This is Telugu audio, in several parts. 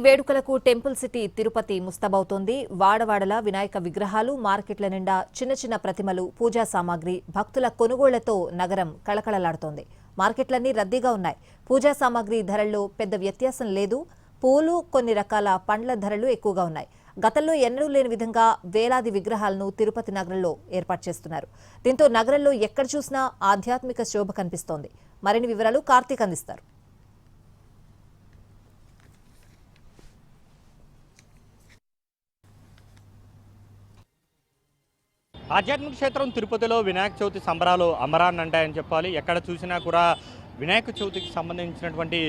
వేడుకలకు టెంపుల్ సిటీ తిరుపతి ముస్తాబవుతోంది. వాడవాడల వినాయక విగ్రహాలు, మార్కెట్ల నిండా చిన్న చిన్న ప్రతిమలు, పూజా సామాగ్రి, భక్తుల కొనుగోళ్లతో నగరం కళకళలాడుతోంది. మార్కెట్లన్నీ రద్దీగా ఉన్నాయి. పూజా సామాగ్రి ధరల్లో పెద్ద వ్యత్యాసం లేదు. పూలు, కొన్ని రకాల పండ్ల ధరలు ఎక్కువగా ఉన్నాయి. గతంలో ఎన్నడూ లేని విధంగా వేలాది విగ్రహాలను తిరుపతి నగరంలో ఏర్పాటు చేస్తున్నారు. దీంతో నగరంలో ఎక్కడ చూసినా ఆధ్యాత్మిక శోభ కనిపిస్తోంది. మరిన్ని వివరాలు కార్తీక్ అందిస్తారు. ఆధ్యాత్మిక క్షేత్రం తిరుపతిలో వినాయక చవితి సంబరాలు అమరాన్ని అంటాయని చెప్పాలి. ఎక్కడ చూసినా కూడా వినాయక చవితికి సంబంధించినటువంటి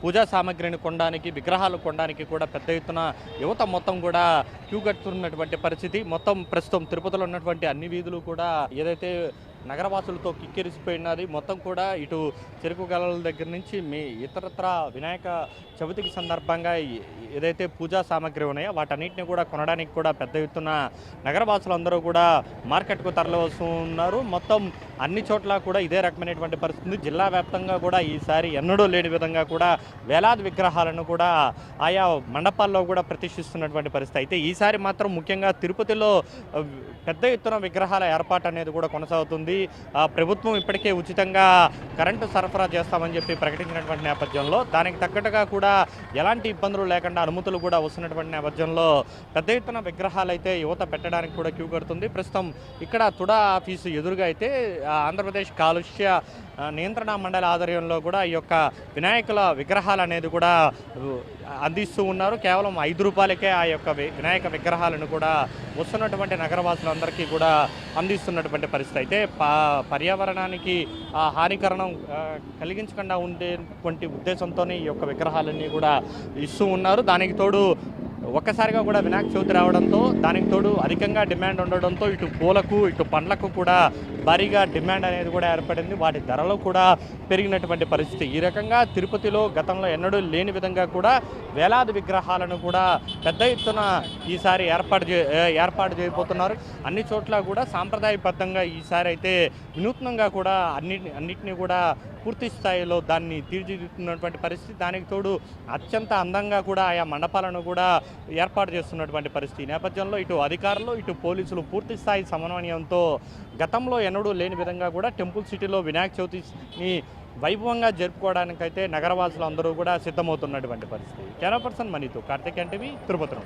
పూజా సామాగ్రిని కొనడానికి, విగ్రహాలు కొనడానికి కూడా పెద్ద ఎత్తున యువత మొత్తం కూడా క్యూ కట్టుతున్నటువంటి పరిస్థితి. మొత్తం ప్రస్తుతం తిరుపతిలో ఉన్నటువంటి అన్ని వీధులు కూడా ఏదైతే నగరవాసులతో కిక్కిరిసిపోయినది. మొత్తం కూడా ఇటు చెరుకు గలల దగ్గర నుంచి ఇతరత్ర వినాయక చవితికి సందర్భంగా ఏదైతే పూజా సామాగ్రి ఉన్నాయో వాటన్నిటిని కూడా కొనడానికి కూడా పెద్ద ఎత్తున నగరవాసులందరూ కూడా మార్కెట్కు తరలివస్తున్నారు. మొత్తం అన్ని చోట్ల కూడా ఇదే రకమైనటువంటి పరిస్థితి. జిల్లా వ్యాప్తంగా కూడా ఈసారి ఎన్నడూ లేని విధంగా కూడా వేలాది విగ్రహాలను కూడా ఆయా మండపాల్లో కూడా ప్రతిష్ఠిస్తున్నటువంటి పరిస్థితి. అయితే ఈసారి మాత్రం ముఖ్యంగా తిరుపతిలో పెద్ద ఎత్తున విగ్రహాల ఏర్పాటు అనేది కూడా కొనసాగుతుంది. ప్రభుత్వం ఇప్పటికే ఉచితంగా కరెంటు సరఫరా చేస్తామని చెప్పి ప్రకటించినటువంటి నేపథ్యంలో దానికి తగ్గట్టుగా కూడా ఎలాంటి ఇబ్బందులు లేకుండా అనుమతులు కూడా వస్తున్నటువంటి నేపథ్యంలో పెద్ద ఎత్తున విగ్రహాలు అయితే యువత పెట్టడానికి కూడా క్యూ కడుతుంది. ప్రస్తుతం ఇక్కడ తుడా ఆఫీసు ఎదురుగా అయితే ఆంధ్రప్రదేశ్ కాలుష్య నియంత్రణ మండలి ఆధ్వర్యంలో కూడా ఈ యొక్క వినాయకుల విగ్రహాలు అనేది కూడా అందిస్తూ ఉన్నారు. కేవలం 5 రూపాయలకే ఆ యొక్క వినాయక విగ్రహాలను కూడా వస్తున్నటువంటి నగరవాసులందరికీ కూడా అందిస్తున్నటువంటి పరిస్థితి. అయితే పర్యావరణానికి హానికరణం కలిగించకుండా ఉండేటువంటి ఉద్దేశంతోనే ఈ యొక్క విగ్రహాలన్నీ కూడా ఇస్తూ ఉన్నారు. దానికి తోడు ఒక్కసారిగా కూడా వినాయక చవితి రావడంతో దానికి తోడు అధికంగా డిమాండ్ ఉండడంతో ఇటు పూలకు ఇటు పండ్లకు కూడా భారీగా డిమాండ్ అనేది కూడా ఏర్పడింది. వాటి ధరలు కూడా పెరిగినటువంటి పరిస్థితి. ఈ రకంగా తిరుపతిలో గతంలో ఎన్నడూ లేని విధంగా కూడా వేలాది విగ్రహాలను కూడా పెద్ద ఎత్తున ఈసారి ఏర్పాటు చేయబోతున్నారు. అన్ని చోట్ల కూడా సాంప్రదాయబద్ధంగా ఈసారి అయితే వినూత్నంగా కూడా అన్నిటినీ కూడా పూర్తి స్థాయిలో దాన్ని తీర్చిదిద్దుతున్నటువంటి పరిస్థితి. దానికి తోడు అత్యంత అందంగా కూడా ఆయా మండపాలను కూడా ఏర్పాటు చేస్తున్నటువంటి పరిస్థితి. ఈ నేపథ్యంలో ఇటు అధికారులు ఇటు పోలీసులు పూర్తి స్థాయి సమన్వయంతో గతంలో ఎన్నడూ లేని విధంగా కూడా టెంపుల్ సిటీలో వినాయక చవితిని వైభవంగా జరుపుకోవడానికైతే నగరవాసులు అందరూ కూడా సిద్ధమవుతున్నటువంటి పరిస్థితి. కెమెరా పర్సన్ మనీతో కార్తిక్ ఎన్టీవీ తిరుపతి.